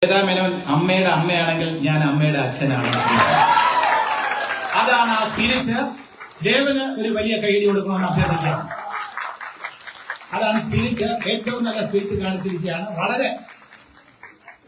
മേനോൻ അമ്മയുടെ അമ്മയാണെങ്കിൽ ഞാൻ അമ്മയുടെ അച്ഛനാണ്. അതാണ് ആ സ്പിരിറ്റ്. ദേവന് ഒരു വലിയ കൈയടി കൊടുക്കണമെന്ന് അഭ്യർത്ഥിക്കാം. അതാണ് സ്പിരിറ്റ്. ഏറ്റവും നല്ല സ്പിരിറ്റ് കാണിച്ചിരിക്കുകയാണ്. വളരെ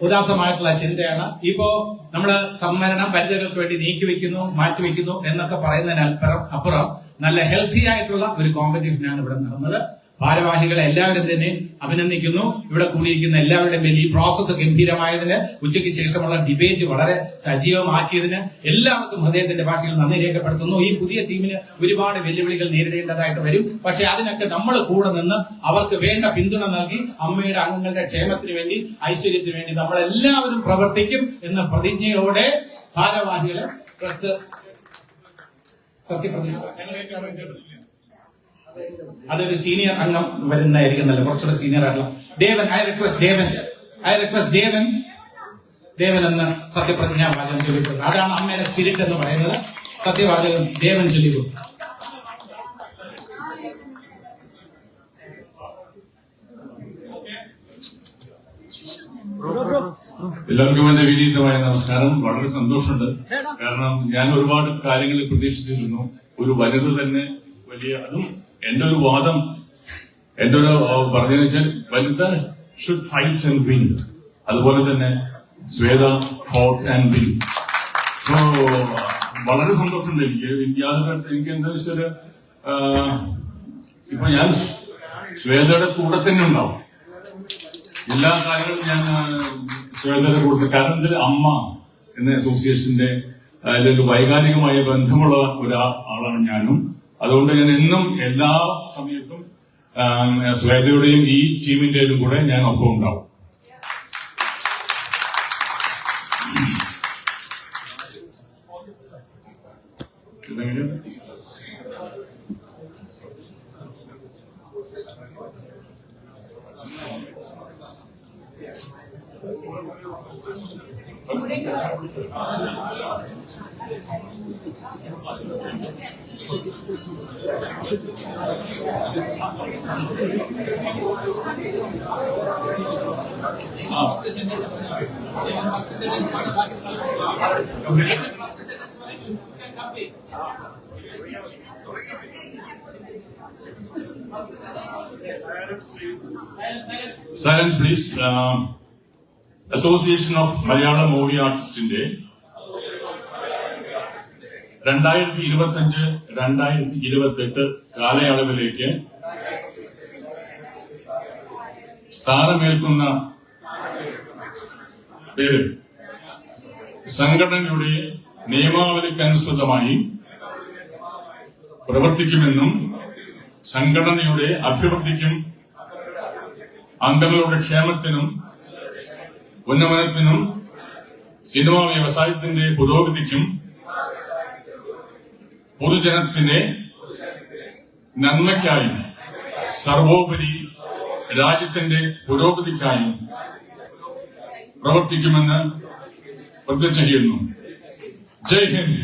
ഉദാത്തമായിട്ടുള്ള ചിന്തയാണ്. ഇപ്പോ നമ്മള് സംവരണം പരിധികൾക്ക് വേണ്ടി നീക്കിവെക്കുന്നു, മാറ്റിവെക്കുന്നു എന്നൊക്കെ പറയുന്നതിനപ്പുറം നല്ല ഹെൽത്തി ആയിട്ടുള്ള ഒരു കോമ്പറ്റീഷനാണ് ഇവിടെ നടന്നത്. ഭാരവാഹികളെ എല്ലാവരും തന്നെ അഭിനന്ദിക്കുന്നു. ഇവിടെ കൂടിയിരിക്കുന്ന എല്ലാവരുടെയും പേരിൽ ഈ പ്രോസസ്സ് ഗംഭീരമായതിന്, ഉച്ചയ്ക്ക് ശേഷമുള്ള ഡിബേറ്റ് വളരെ സജീവമാക്കിയതിന് എല്ലാവർക്കും ഹൃദയത്തിന്റെ ഭാഷയിൽ നന്ദി രേഖപ്പെടുത്തുന്നു. ഈ പുതിയ ടീമിന് ഒരുപാട് വെല്ലുവിളികൾ നേരിടേണ്ടതായിട്ട് വരും. പക്ഷെ അതിനൊക്കെ നമ്മൾ കൂടെ നിന്ന് അവർക്ക് വേണ്ട പിന്തുണ നൽകി അമ്മയുടെ അംഗങ്ങളുടെ ക്ഷേമത്തിന് വേണ്ടി, ഐശ്വര്യത്തിന് വേണ്ടി നമ്മളെല്ലാവരും പ്രവർത്തിക്കും എന്ന പ്രതിജ്ഞയോടെ ഭാരവാഹികളെ സത്യപ്രതിജ്ഞ. അതൊരു സീനിയർ അംഗം വരുന്നതായിരിക്കുന്നല്ലോ, കുറച്ചുകൂടെ സീനിയർ ആയിട്ടുള്ള ദേവൻ. ഐ റിക്വസ്റ്റ് ദേവൻ എന്ന് സത്യപ്രതിജ്ഞാവാചകം ചൊല്ലിക്കൊടുക്കും. അതാണ് അമ്മയുടെ സ്പിരിറ്റ് എന്ന് പറയുന്നത്. സത്യവാചകം ദേവൻ ചൊല്ലിക്കൊടുക്കും. എല്ലാവർക്കും എന്റെ വിനീതമായ നമസ്കാരം. വളരെ സന്തോഷമുണ്ട്. കാരണം ഞാൻ ഒരുപാട് കാര്യങ്ങൾ പ്രതീക്ഷിച്ചിരുന്നു. ഒരു വനിത തന്നെ വലിയ, അതും എന്റെ ഒരു വാദം, എന്റെ ഒരു പറഞ്ഞതെന്ന് വെച്ചാൽ Vanitha should fight and win. അതുപോലെ തന്നെ Shweta fought and win. So വളരെ സന്തോഷമുണ്ട് എനിക്ക് എന്താ വെച്ചാല് ഇപ്പൊ ഞാൻ ശ്വേതയുടെ കൂടെ തന്നെ ഉണ്ടാവും. എല്ലാ കാര്യങ്ങളും ഞാൻ ശ്വേതയുടെ കൂടെ, കാരണം ഇതിൽ അമ്മ എന്ന അസോസിയേഷന്റെ അതിലൊരു വൈകാരികമായ ബന്ധമുള്ള ഒരാളാണ് ഞാനും. അതുകൊണ്ട് ഞാൻ എന്നും എല്ലാ സമയത്തും ശ്വേതയുടെയും ഈ ടീമിന്റെയും കൂടെ ഞാൻ ഒപ്പം ഉണ്ടാവും. Silence please. Association of Malayalam movie ആർട്ടിസ്റ്റിന്റെ 2025-2028 കാലയളവിലേക്ക് സ്ഥാനമേൽക്കുന്ന പേര് സംഘടനയുടെ നിയമാവലിക്കനുസൃതമായി പ്രവർത്തിക്കുമെന്നും സംഘടനയുടെ അഭിവൃദ്ധിക്കും അംഗങ്ങളുടെ ക്ഷേമത്തിനും ഉന്നമനത്തിനും സിനിമാ വ്യവസായത്തിന്റെ പുരോഗതിക്കും പൊതുജനത്തിന്റെ നന്മയ്ക്കായും സർവോപരി രാജ്യത്തിന്റെ പുരോഗതിക്കായും പ്രവർത്തിക്കുമെന്ന് പ്രതിജ്ഞ ചെയ്യുന്നു. ജയ് ഹിന്ദ്.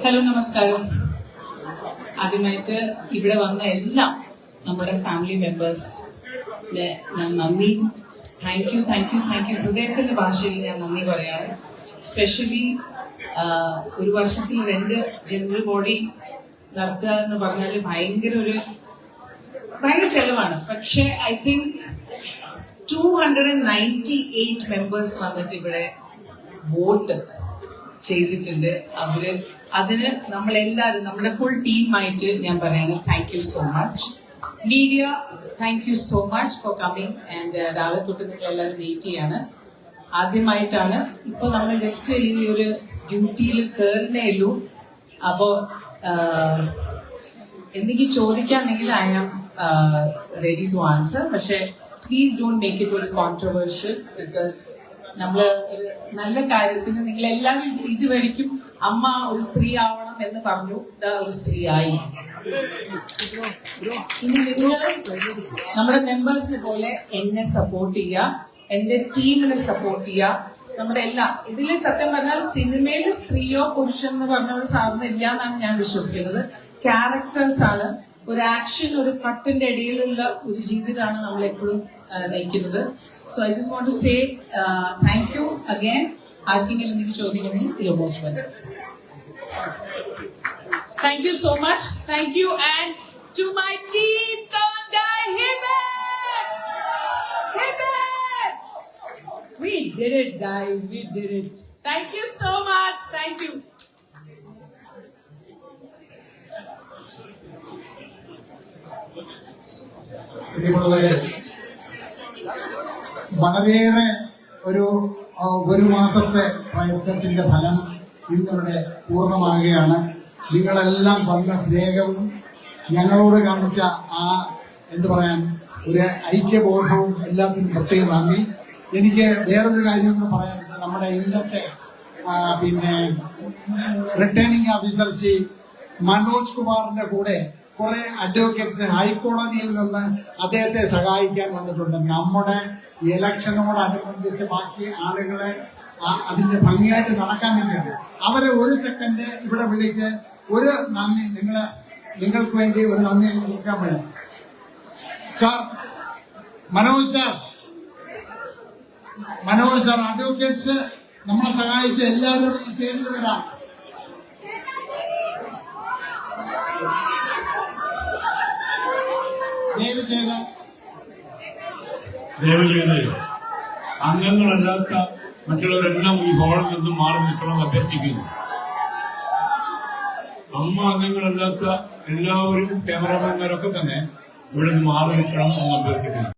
ഹലോ, നമസ്കാരം. ആദ്യമായിട്ട് ഇവിടെ വന്ന എല്ലാം നമ്മുടെ ഫാമിലി മെമ്പേഴ്സിന് ഞാൻ നന്ദി, താങ്ക് യു. ഹൃദയത്തിന്റെ ഭാഷയിൽ ഞാൻ നന്ദി പറയാറ്. സ്പെഷ്യലി ഒരു വർഷത്തിൽ 2 ജനറൽ ബോഡി നടത്തുക എന്ന് പറഞ്ഞാൽ ഭയങ്കര ചെലവാണ്. പക്ഷെ ഐ തിങ്ക് 298 മെമ്പേഴ്സ് വന്നിട്ട് ഇവിടെ വോട്ട് ചെയ്തിട്ടുണ്ട്. അതിന് നമ്മളെല്ലാവരും, നമ്മുടെ ഫുൾ ടീമായിട്ട് ഞാൻ പറയാണ് thank you so much. Media, thank you so much for coming. And രാവിലെ തൊട്ട് നിങ്ങൾ എല്ലാവരും വെയിറ്റ് ചെയ്യാണ്. ആദ്യമായിട്ടാണ് ഇപ്പൊ നമ്മൾ ജസ്റ്റ് ഈ ഒരു ഡ്യൂട്ടിയിൽ കയറുന്നേ ഉള്ളൂ. അപ്പോ എന്തെങ്കിലും ചോദിക്കാണെങ്കിൽ I am ready to answer. പക്ഷെ പ്ലീസ് ഡോണ്ട് മേക്ക് ഇറ്റ് ഒരു കോൺട്രവേഴ്ഷ്യൽ. ബിക്കോസ് നമ്മള് ഒരു നല്ല കാര്യത്തിന് നിങ്ങൾ എല്ലാവരും ഇതുവരെയ്ക്കും അമ്മ ഒരു സ്ത്രീ ആവണം എന്ന് പറഞ്ഞു, ഒരു സ്ത്രീ ആയി. ഇനി നിങ്ങൾ നമ്മുടെ മെമ്പേഴ്സിനെ പോലെ എന്നെ സപ്പോർട്ട് ചെയ്യുക, എന്റെ ടീമിനെ സപ്പോർട്ട് ചെയ്യുക. നമ്മുടെ എല്ലാം ഇതില് സത്യം പറഞ്ഞാൽ സിനിമയിൽ സ്ത്രീയോ പുരുഷൻ എന്ന് പറഞ്ഞ ഒരു സാധനം ഇല്ല എന്നാണ് ഞാൻ വിശ്വസിക്കുന്നത്. ക്യാരക്ടേഴ്സ് ആണ്. ഒരു ആക്ഷൻ, ഒരു കട്ടിന്റെ ഇടയിലുള്ള ഒരു ജീവിതമാണ് നമ്മൾ എപ്പോഴും നയിക്കുന്നത്. So I just want to say thank you again. ആർക്കെങ്കിലും എന്തെങ്കിലും ചോദിക്കണമെങ്കിൽ you are most welcome. Thank you so much. Thank you. And to my team, come on guys, hit it! Hit it! We did it, guys. We did it. Thank you so much. Thank you. വളരെയേറെ ഒരു മാസത്തെ പ്രയത്നത്തിന്റെ ഫലം ഇന്നിവിടെ പൂർണ്ണമാകുകയാണ്. നിങ്ങളെല്ലാം തന്ന സ്നേഹവും ഞങ്ങളോട് കാണിച്ച ആ എന്ത് പറയാൻ ഒരു ഐക്യബോധവും എല്ലാത്തിനും പ്രത്യേകം നന്ദി. എനിക്ക് വേറൊരു കാര്യം കൂടെ പറയാനുണ്ട്. നമ്മുടെ ഇന്നത്തെ റിട്ടേണിംഗ് ഓഫീസർ ശ്രീ മനോജ് കുമാറിന്റെ കൂടെ കുറെ അഡ്വക്കേറ്റ്സ് ഹൈക്കോടതിയിൽ നിന്ന് അദ്ദേഹത്തെ സഹായിക്കാൻ വന്നിട്ടുണ്ട്. നമ്മുടെ ഇലക്ഷനോടനുബന്ധിച്ച് ബാക്കി ആളുകളെ അതിന്റെ ഭംഗിയായിട്ട് നടക്കാൻ വേണ്ടിയാണ്. അവരെ ഒരു സെക്കൻഡ് ഇവിടെ വിളിച്ച് ഒരു നന്ദി നിങ്ങൾക്ക് വേണ്ടി ഒരു നന്ദി കൊടുക്കാൻ വേണ്ടി. സാർ മനോജ് സാർ അഡ്വക്കേറ്റ്സ് നമ്മളെ സഹായിച്ച എല്ലാവരും ഈ സ്റ്റേജിൽ വരാം. ദയവ് ചെയ്ത് അംഗങ്ങളല്ലാത്ത മറ്റുള്ളവരെല്ലാം ഈ ഹാളിൽ നിന്നും മാറി നിൽക്കണമെന്ന് അഭ്യർത്ഥിക്കുന്നു. അമ്മ അംഗങ്ങളല്ലാത്ത എല്ലാവരും ക്യാമറമാൻമാരൊക്കെ തന്നെ ഇവിടെ നിന്ന് മാറി നിൽക്കണം എന്ന് അഭ്യർത്ഥിക്കുന്നു.